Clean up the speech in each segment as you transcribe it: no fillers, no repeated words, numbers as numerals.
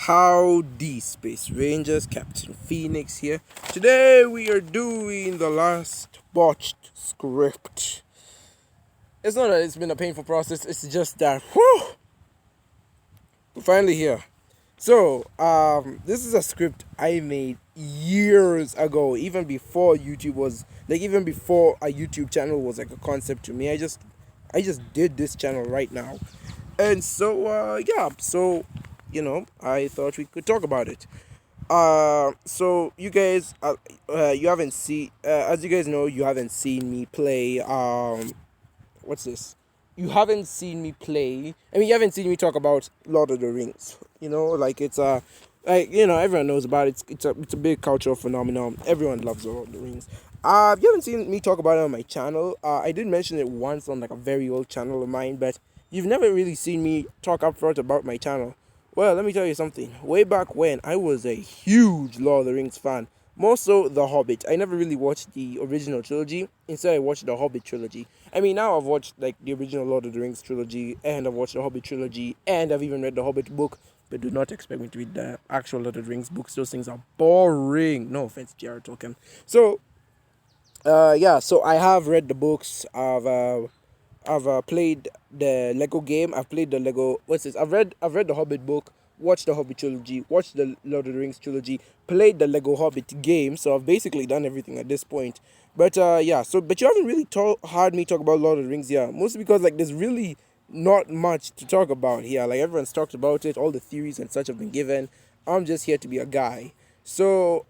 Howdy, Space Rangers, Captain Phoenix here. Today we are doing the last botched script. It's not that it's been a painful process, it's just that, we're finally here. So, this is a script I made years ago, even before YouTube was, even before a YouTube channel was like a concept to me. I just did this channel right now. And so, I thought we could talk about it. So you guys, you haven't seen, as you guys know, you haven't seen me play. What's this? You haven't seen me play. I mean, you haven't seen me talk about Lord of the Rings. Like it's everyone knows about it. It's a big cultural phenomenon. Everyone loves Lord of the Rings. You haven't seen me talk about it on my channel. I did mention it once on like a very old channel of mine, but you've never really seen me talk upfront about my channel. Well, let me tell you something. Way back when, I was a huge Lord of the Rings fan. More so The Hobbit. I never really watched the original trilogy. Instead, I watched the Hobbit trilogy. I mean, now I've watched like the original Lord of the Rings trilogy, and I've watched the Hobbit trilogy, and I've even read the Hobbit book. But do not expect me to read the actual Lord of the Rings books. Those things are boring. No offense, Jared Tolkien. So, so I have read the books. I've played the Lego game. I've played the Lego. What's this? I've read the Hobbit book. Watched the Hobbit trilogy. Watched the Lord of the Rings trilogy. Played the Lego Hobbit game. So I've basically done everything at this point. But but you haven't really heard me talk about Lord of the Rings, yeah. Mostly because like there's really not much to talk about here. Like everyone's talked about it. All the theories and such have been given. I'm just here to be a guy. So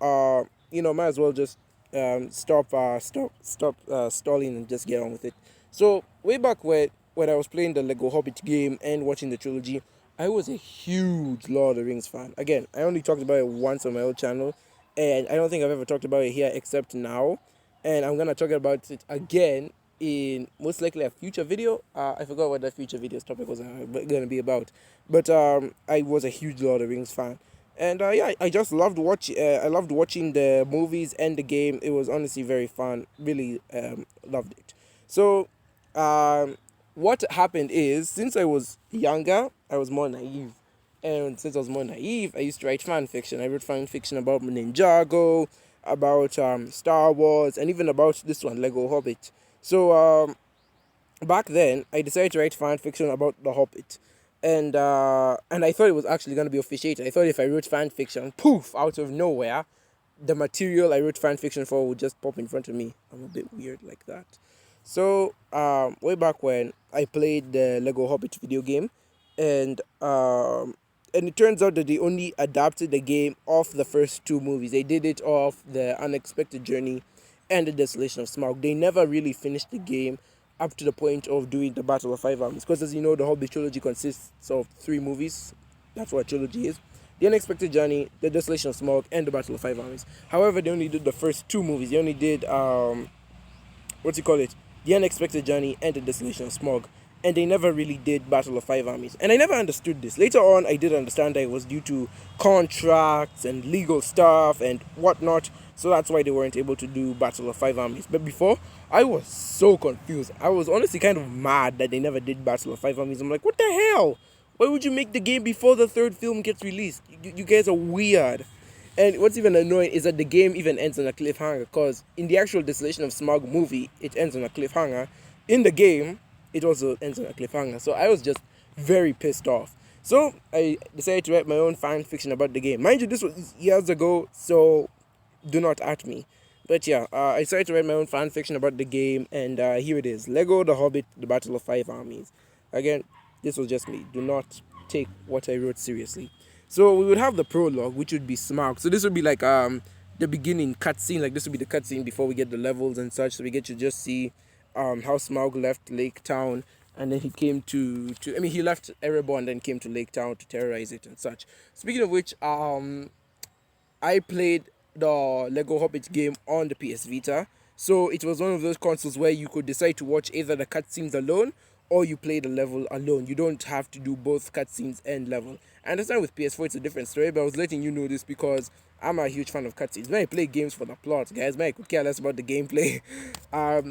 might as well just stop stalling and just get on with it. So way back when I was playing the Lego Hobbit game and watching the trilogy, I was a huge Lord of the Rings fan. Again, I only talked about it once on my old channel, and I don't think I've ever talked about it here except now. And I'm gonna talk about it again in most likely a future video. I forgot what that future video's topic was gonna be about, but I was a huge Lord of the Rings fan. And I just loved I loved watching the movies and the game. It was honestly very fun. Really loved it. So what happened is, since I was younger, I was more naive. And since I was more naive, I used to write fan fiction. I wrote fan fiction about Ninjago, about Star Wars, and even about this one, Lego Hobbit. So back then, I decided to write fan fiction about the Hobbit. And I thought it was actually going to be officiated. I thought if I wrote fan fiction, poof, out of nowhere, the material I wrote fan fiction for would just pop in front of me. I'm a bit weird like that. So, way back when, I played the Lego Hobbit video game, and it turns out that they only adapted the game off the first two movies. They did it off the Unexpected Journey and the Desolation of Smaug. They never really finished the game up to the point of doing the Battle of Five Armies, because as you know, the Hobbit trilogy consists of three movies. That's what a trilogy is. The Unexpected Journey, the Desolation of Smaug, and the Battle of Five Armies. However, they only did the first two movies. They only did the Unexpected Journey and the Desolation of Smog. And they never really did Battle of Five Armies. And I never understood this. Later on, I did understand that it was due to contracts and legal stuff and whatnot. So that's why they weren't able to do Battle of Five Armies. But before, I was so confused. I was honestly kind of mad that they never did Battle of Five Armies. I'm like, what the hell? Why would you make the game before the third film gets released? You guys are weird. And what's even annoying is that the game even ends on a cliffhanger, because in the actual Desolation of Smog movie, it ends on a cliffhanger. In the game, it also ends on a cliffhanger. So I was just very pissed off. So I decided to write my own fan fiction about the game. Mind you, this was years ago, so do not at me. But yeah, I decided to write my own fan fiction about the game, and here it is. Lego The Hobbit, The Battle of Five Armies. Again, this was just me. Do not take what I wrote seriously. So we would have the prologue, which would be Smaug. So this would be like the beginning cutscene. Like this would be the cutscene before we get the levels and such. So we get to just see how Smaug left Lake Town, and then he came he left Erebor and then came to Lake Town to terrorize it and such. Speaking of which, I played the Lego Hobbit game on the PS Vita. So it was one of those consoles where you could decide to watch either the cutscenes alone or you play the level alone. You don't have to do both cutscenes and level. I understand with PS4 it's a different story, but I was letting you know this because I'm a huge fan of cutscenes. When I play games for the plot, guys, when I could care less about the gameplay.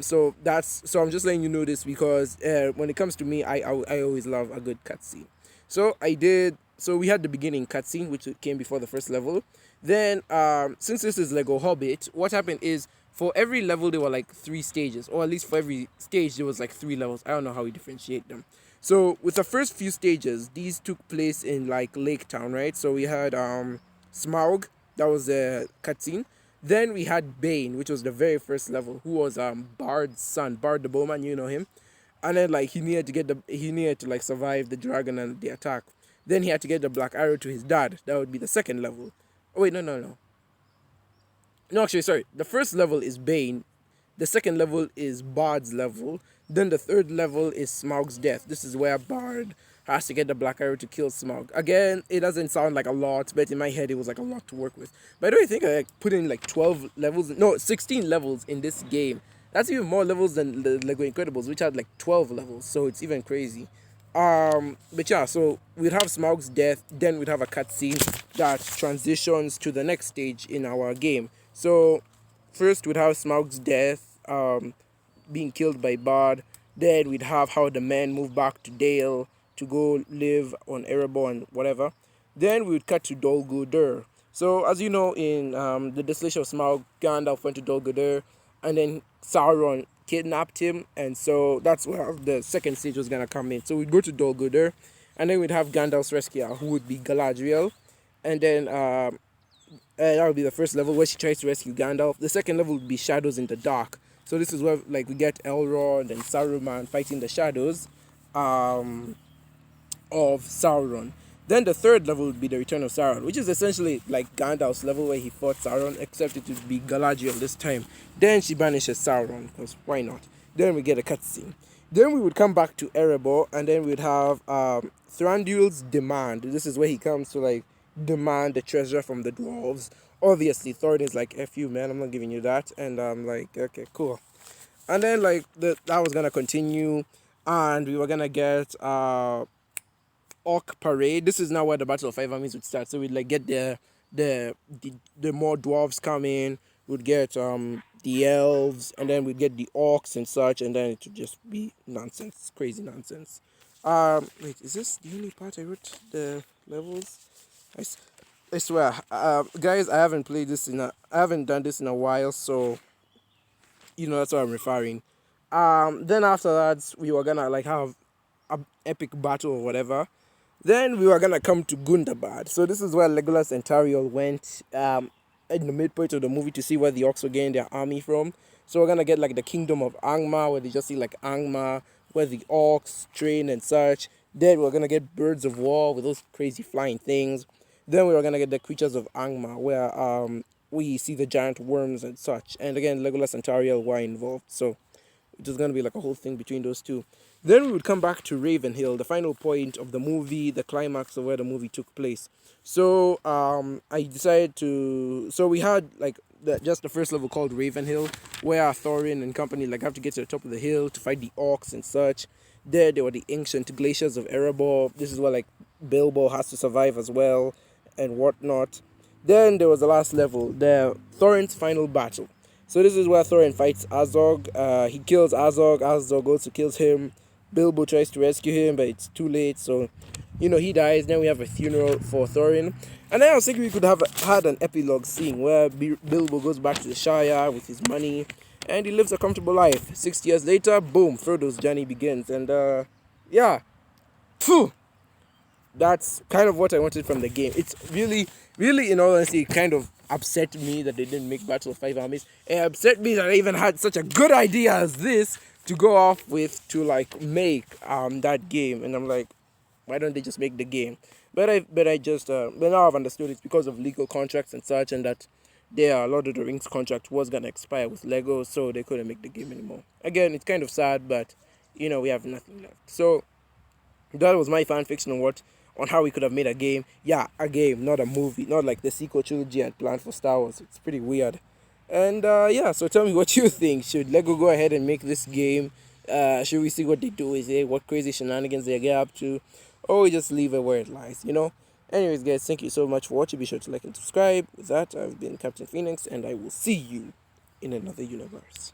So I'm just letting you know this because when it comes to me, I always love a good cutscene. So I did so we had the beginning cutscene, which came before the first level. Then, since this is Lego Hobbit, what happened is for every level there were like three stages, or at least for every stage there was like three levels. I don't know how we differentiate them. So with the first few stages, these took place in like Lake Town, right? So we had Smaug, that was the cutscene. Then we had Bane, which was the very first level, who was Bard's son, Bard the Bowman, you know him. And then like he needed to like survive the dragon and the attack. Then he had to get the black arrow to his dad. That would be the second level. Oh wait, no, actually, sorry. The first level is Bane. The second level is Bard's level. Then the third level is Smaug's death. This is where Bard has to get the black arrow to kill Smaug. Again, it doesn't sound like a lot, but in my head it was like a lot to work with. But I don't think I like, put in like 12 levels, no, 16 levels in this game. That's even more levels than the Lego Incredibles, which had like 12 levels, so it's even crazy. But yeah, so we'd have Smaug's death, then we'd have a cutscene that transitions to the next stage in our game. So first we'd have Smaug's death, being killed by Bard. Then we'd have how the men move back to Dale to go live on Erebor and whatever. Then we would cut to Dol Guldur. So as you know, in the Desolation of Smaug, Gandalf went to Dol Guldur, and then Sauron kidnapped him, and so that's where the second stage was gonna come in. So we'd go to Dol Guldur, and then we'd have Gandalf's rescuer, who would be Galadriel, and then that would be the first level where she tries to rescue Gandalf. The second level would be Shadows in the Dark. So this is where like we get Elrond and Saruman fighting the shadows of Sauron. Then the third level would be the Return of Sauron, which is essentially like Gandalf's level where he fought Sauron, except it would be Galadriel this time. Then she banishes Sauron, because why not? Then we get a cutscene. Then we would come back to Erebor, and then we'd have Thranduil's demand. This is where he comes to like demand the treasure from the dwarves. Obviously, Thorin is like, F you, man, I'm not giving you that. And I'm like, okay, cool. And then like that was gonna continue, and we were gonna get Orc Parade. This is now where the Battle of Five Armies would start. So we'd like get the more dwarves come in. We'd get the elves, and then we'd get the orcs and such, and then it would just be nonsense, crazy nonsense. Wait, is this the only part I wrote the levels? I swear, guys, I haven't done this in a while, so that's what I'm referring. Then after that, we were gonna like have an epic battle or whatever. Then we were gonna come to Gundabad. So this is where Legolas and Tariel went in the midpoint of the movie to see where the orcs were getting their army from. So we're gonna get like the kingdom of Angmar, where they just see like Angmar, where the orcs train and such. Then we're gonna get Birds of War with those crazy flying things. Then we were gonna get the creatures of Angmar, where we see the giant worms and such. And again, Legolas and Tariel were involved, so it was gonna be like a whole thing between those two. Then we would come back to Ravenhill, the final point of the movie, the climax of where the movie took place. So I decided to. So we had like just the first level called Ravenhill, where Thorin and company like have to get to the top of the hill to fight the orcs and such. There were the ancient glaciers of Erebor. This is where like Bilbo has to survive as well and whatnot. Then there was the last level, the Thorin's final battle. So this is where Thorin fights Azog. He kills Azog. Azog also kills him. Bilbo tries to rescue him, but it's too late. So, he dies. Then we have a funeral for Thorin. And then I was thinking we could have had an epilogue scene where Bilbo goes back to the Shire with his money, and he lives a comfortable life. 60 years later, boom, Frodo's journey begins. And yeah, phew, that's kind of what I wanted from the game. It's really, really, in all honesty, it kind of upset me that they didn't make Battle of Five Armies. It upset me that I even had such a good idea as this to go off with to like make that game, and I'm like, why don't they just make the game? But now I've understood it's because of legal contracts and such, and that their Lord of the Rings contract was gonna expire with Lego, so they couldn't make the game anymore. Again, it's kind of sad, but we have nothing left. So that was my fan fiction on how we could have made a game. Yeah, a game, not a movie, not like the sequel trilogy I had planned for Star Wars. It's pretty weird. And yeah, so tell me what you think. Should Lego go ahead and make this game? Should we see what they do with it? What crazy shenanigans they get up to? Or we just leave it where it lies, Anyways, guys, thank you so much for watching. Be sure to like and subscribe. With that, I've been Captain Phoenix, and I will see you in another universe.